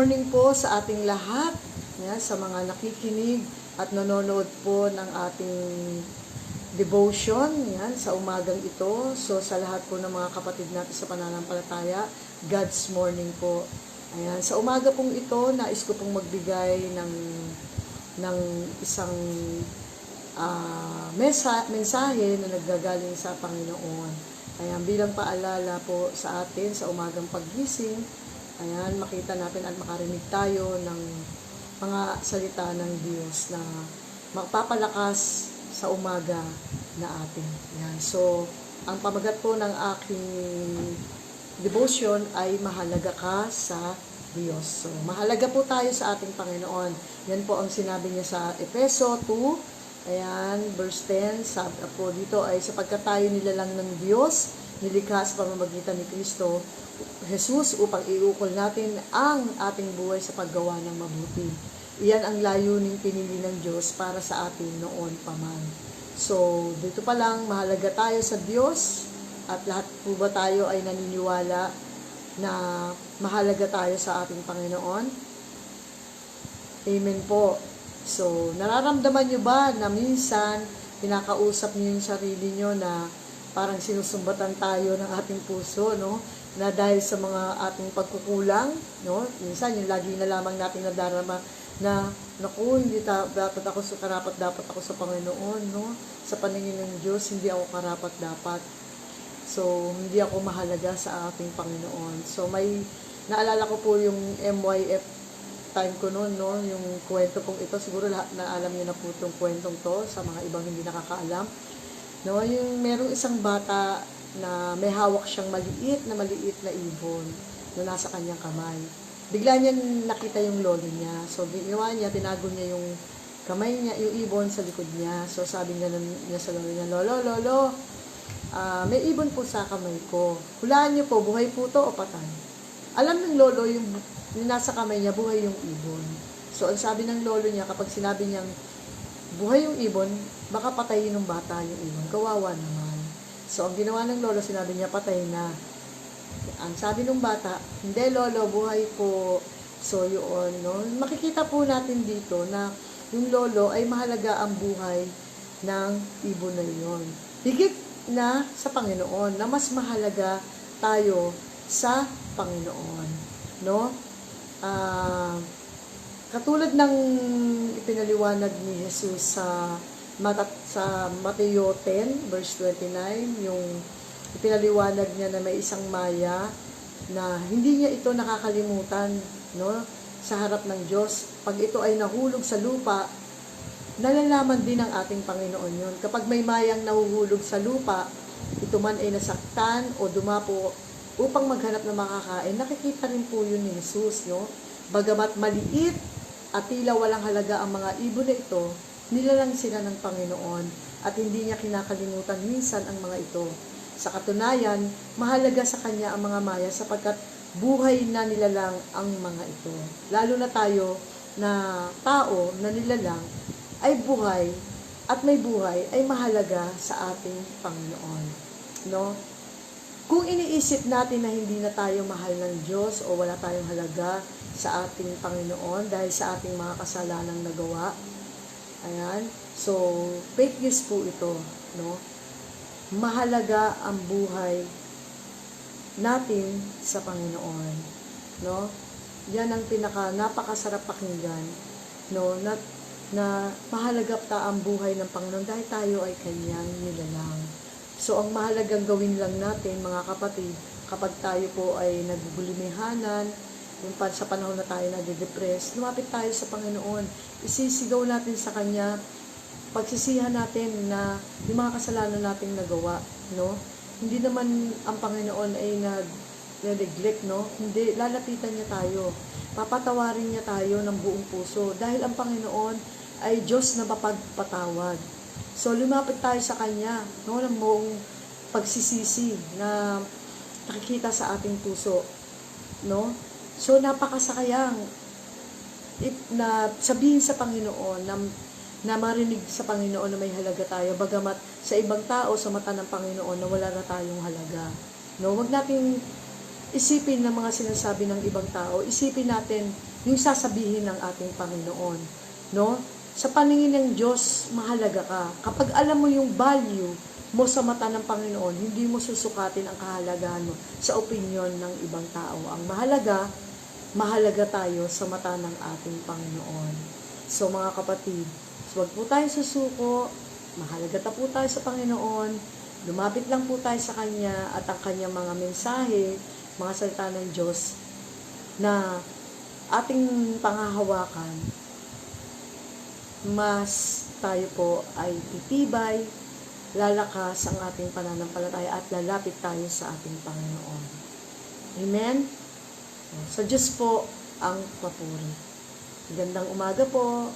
morning po sa ating lahat, sa mga nakikinig at nanonood po ng ating devotion sa umagang ito. So sa lahat po ng mga kapatid natin sa pananampalataya, God's morning po. Ayan, sa umaga pong ito, nais ko pong magbigay ng isang mensahe na naggagaling sa Panginoon. Ayan, bilang paalala po sa atin sa umagang paggising, ayan, makita natin at makarinig tayo ng mga salita ng Diyos na magpapalakas sa umaga na atin. Ayan, so, ang pamagat po ng aking devotion ay mahalaga ka sa Diyos. So, mahalaga po tayo sa ating Panginoon. Yan po ang sinabi niya sa Efeso 2, ayan, verse 10, sabi po dito ay sapagkat tayo nilalang ng Diyos, nilikha sa pamamagitan ni Kristo Jesus upang iukol natin ang ating buhay sa paggawa ng mabuti. Iyan ang layuning pinili ng Diyos para sa atin noon pa man. So, dito pa lang, mahalaga tayo sa Diyos at lahat po ba tayo ay naniniwala na mahalaga tayo sa ating Panginoon? Amen po. So, nararamdaman nyo ba na minsan pinakausap nyo yung sarili nyo na parang sinusumbatan tayo ng ating puso, no? Na dahil sa mga ating pagkukulang, no? Minsan, yung lagi na lamang natin nadarama na, naku, hindi dapat ako sa karapat-dapat ako sa Panginoon, no? Sa paningin ng Diyos, hindi ako karapat-dapat. So, hindi ako mahalaga sa ating Panginoon. So, naalala ko po yung MYF time ko noon, no? Yung kwento pong ito, siguro lahat na alam niyo na po itong kwentong to sa mga ibang hindi nakakaalam. No, yung merong isang bata na may hawak siyang maliit na ibon na nasa kanyang kamay. Bigla niya nakita yung lolo niya. So, ginawa niya, tinago niya yung kamay niya, yung ibon sa likod niya. So, sabi niya sa lolo niya, Lolo, may ibon po sa kamay ko. Hulaan niyo po, buhay po to o patay? Alam ng lolo, yung nasa kamay niya, buhay yung ibon. So, ang sabi ng lolo niya, kapag sinabi niyang buhay yung ibon, baka patayin ng bata yung ibon. Kawawa naman. So, ang ginawa ng lolo, sinabi niya, patay na. Ang sabi ng bata, hindi lolo, buhay po. So, yun, no? Makikita po natin dito na yung lolo ay mahalaga ang buhay ng ibon na yun. Higit na sa Panginoon, na mas mahalaga tayo sa Panginoon. No? Katulad ng ipinaliwanag ni Jesus sa Mateo 10, verse 29, yung ipinaliwanag niya na may isang maya na hindi niya ito nakakalimutan, no, sa harap ng Diyos. Pag ito ay nahulog sa lupa, nalalaman din ng ating Panginoon yun. Kapag may mayang nahuhulog sa lupa, ito man ay nasaktan o dumapo upang maghanap ng makakain, nakikita rin po yun ni Jesus, no? Bagamat maliit at tila walang halaga ang mga ibon na ito, nilalang sila ng Panginoon at hindi niya kinakalimutan minsan ang mga ito. Sa katunayan, mahalaga sa Kanya ang mga maya sapagkat buhay na nilalang ang mga ito. Lalo na tayo na tao na nilalang ay buhay at may buhay ay mahalaga sa ating Panginoon. No? Kung iniisip natin na hindi na tayo mahal ng Diyos o wala tayong halaga sa ating Panginoon dahil sa ating mga kasalanang nagawa, ayan, so fake news po ito, no? Mahalaga ang buhay natin sa Panginoon, no? Yan ang napakasarap pakinggan, no? Na mahalaga pa ang buhay ng Panginoon dahil tayo ay Kanyang nilalang. So, ang mahalagang gawin lang natin, mga kapatid, kapag tayo po ay nagbubulimehanan, yung sa panahon na tayo nade-depress, lumapit tayo sa Panginoon, isisigaw natin sa Kanya, pagsisihan natin na yung mga kasalanan nating nagawa, no? Hindi naman ang Panginoon ay nag-neglect, no? Hindi, lalapitan niya tayo. Papatawarin niya tayo ng buong puso dahil ang Panginoon ay Diyos na mapagpatawad. So, lumapit tayo sa Kanya, no? Ng buong pagsisisi na nakikita sa ating puso, no? So, napakasakayang na sabihin sa Panginoon na marinig sa Panginoon na may halaga tayo, bagamat sa ibang tao, sa mata ng Panginoon, na wala na tayong halaga. No? Huwag nating isipin ng mga sinasabi ng ibang tao, isipin natin yung sasabihin ng ating Panginoon, no? Sa paningin ng Diyos, mahalaga ka. Kapag alam mo yung value mo sa mata ng Panginoon, hindi mo susukatin ang kahalagahan mo sa opinyon ng ibang tao. Ang mahalaga, mahalaga tayo sa mata ng ating Panginoon. So mga kapatid, huwag po tayo susuko, mahalaga po tayo sa Panginoon, lumapit lang po tayo sa Kanya at ang Kanyang mga mensahe, mga salita ng Diyos na ating pangahawakan, mas tayo po ay titibay, lalakas ang ating pananampalataya at lalapit tayo sa ating Panginoon. Amen? Sa Diyos po ang papuri. Magandang umaga po.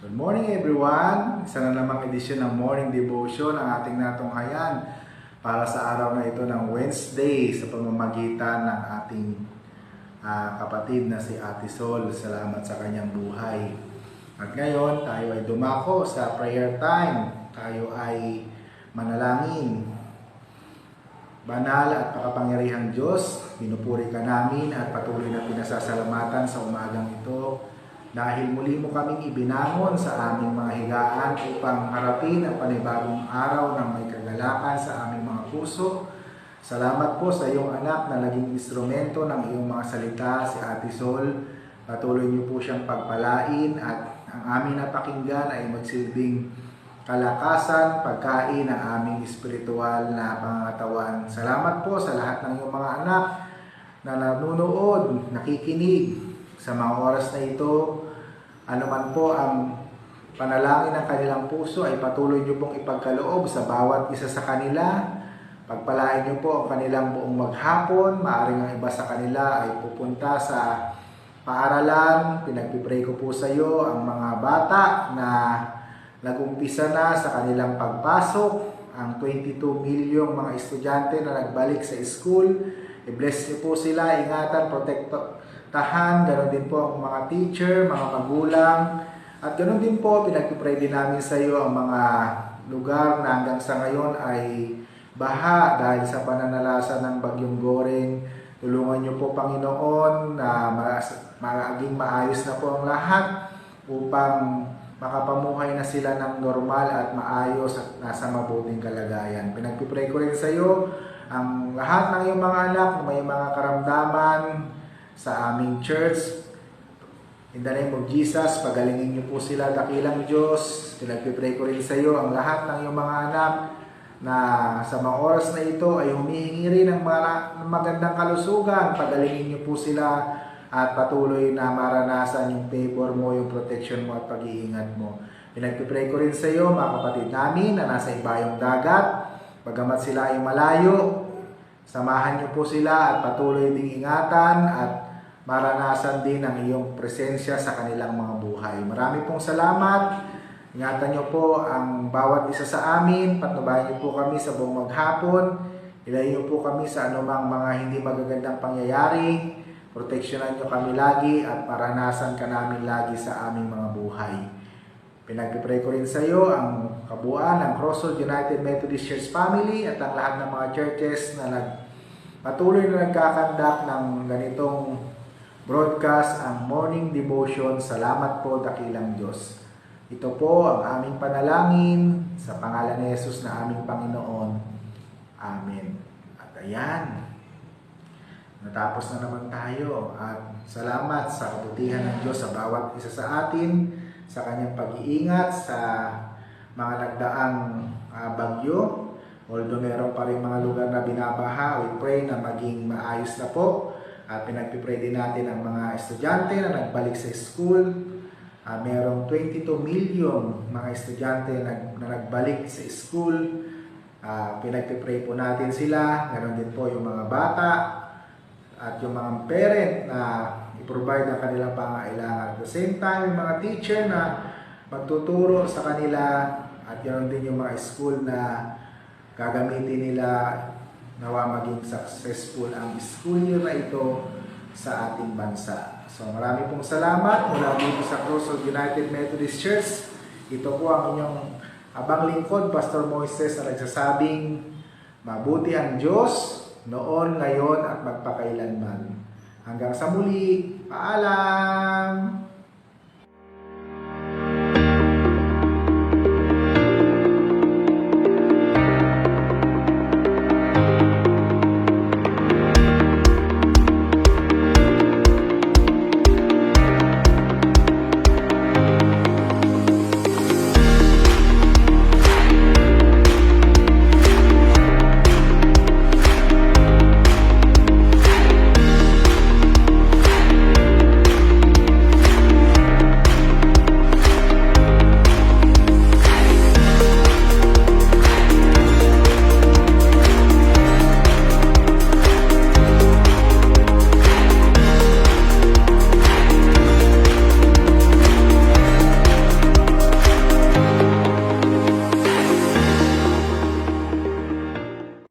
Good morning everyone! Isa na namang edisyon ng Morning Devotion ang ating natunghayan para sa araw na ito ng Wednesday sa pamamagitan ng ating kapatid na si Ate Sol. Salamat sa kanyang buhay. At ngayon, tayo ay dumako sa prayer time. Tayo ay manalangin. Banal at makapangyarihang Diyos, pinupuri ka namin at patuloy na pinasasalamatan sa umagang ito dahil muli mo kaming ibinangon sa aming mga higaan upang harapin ang panibagong araw ng may kagalakan sa aming mga puso. Salamat po sa iyong anak na naging instrumento ng iyong mga salita, si Ate Sol. Patuloy niyo po siyang pagpalain at ang aming napakinggan ay magsilbing kalakasan, pagkain ng aming espiritual na pangangatawan. Salamat po sa lahat ng iyong mga anak na nanunood, nakikinig sa mga oras na ito. Ano man po ang panalangin ng kanilang puso ay patuloy niyo pong ipagkaloob sa bawat isa sa kanila. Pagpalain niyo po ang kanilang buong maghapon. Maaaring ang iba sa kanila ay pupunta sa paaralan. Pinagpipray ko po sa iyo ang mga bata na nag-umpisa na sa kanilang pagpasok. Ang 22 milyong mga estudyante na nagbalik sa school. I-bless niyo po sila, ingatan, protektahan. Ganon din po ang mga teacher, mga magulang. At ganon din po, pinagpipray din namin sa iyo ang mga lugar na hanggang sa ngayon ay baha dahil sa pananalasa ng bagyong Goreng. Tulungan niyo po Panginoon na maging maayos na po ang lahat upang makapamuhay na sila ng normal at maayos at nasa mabuting kalagayan. Pinagpipray ko rin sa iyo ang lahat ng iyong mga anak na may mga karamdaman sa aming church. In the name of Jesus, pagalingin niyo po sila, dakilang Diyos. Pinagpipray ko rin sa iyo ang lahat ng iyong mga anak na sa mga oras na ito ay humihingi rin ng magandang kalusugan. Pagalingin niyo po sila at patuloy na maranasan yung favor mo, yung protection mo at pag-iingat mo. Pinagpipray ko rin sa iyo mga kapatid namin na nasa ibayong dagat. Bagamat sila ay malayo, samahan niyo po sila at patuloy ding ingatan at maranasan din ang iyong presensya sa kanilang mga buhay. Marami pong salamat. Ingatan niyo po ang bawat isa sa amin, patnubayan niyo po kami sa buong maghapon, ilayo niyo po kami sa anumang mga hindi magagandang pangyayari, proteksyonan niyo kami lagi at maranasan ka namin lagi sa aming mga buhay. Pinagpipray ko rin sa iyo ang kabuuan ng Crossroads United Methodist Church Family at ang lahat ng mga churches na patuloy na nagkakandak ng ganitong broadcast, ang Morning Devotion. Salamat po, dakilang Diyos. Ito po ang aming panalangin sa pangalan ni Jesus na aming Panginoon. Amen. At ayan, natapos na naman tayo at salamat sa kabutihan ng Diyos sa bawat isa sa atin, sa kanyang pag-iingat sa mga nagdaang bagyo. Although meron pa rin mga lugar na binabaha, we pray na maging maayos na po. At pinagpipray din natin ang mga estudyante na nagbalik sa school. Merong 22 milyong mga estudyante na nagbalik sa school. Pinagpipray po natin sila. Ganon din po yung mga bata at yung mga parent na i-provide ang kanilang pangailangan. At the same time, yung mga teacher na magtuturo sa kanila at ganon din yung mga school na gagamitin nila nawa maging successful ang school year na ito sa ating bansa. So marami pong salamat mula dito sa Crossroads United Methodist Church. Ito po ang inyong abang lingkod, Pastor Moises, na nagsasabing Mabuti ang Diyos noon, ngayon at magpakailanman. Hanggang sa muli, paalam!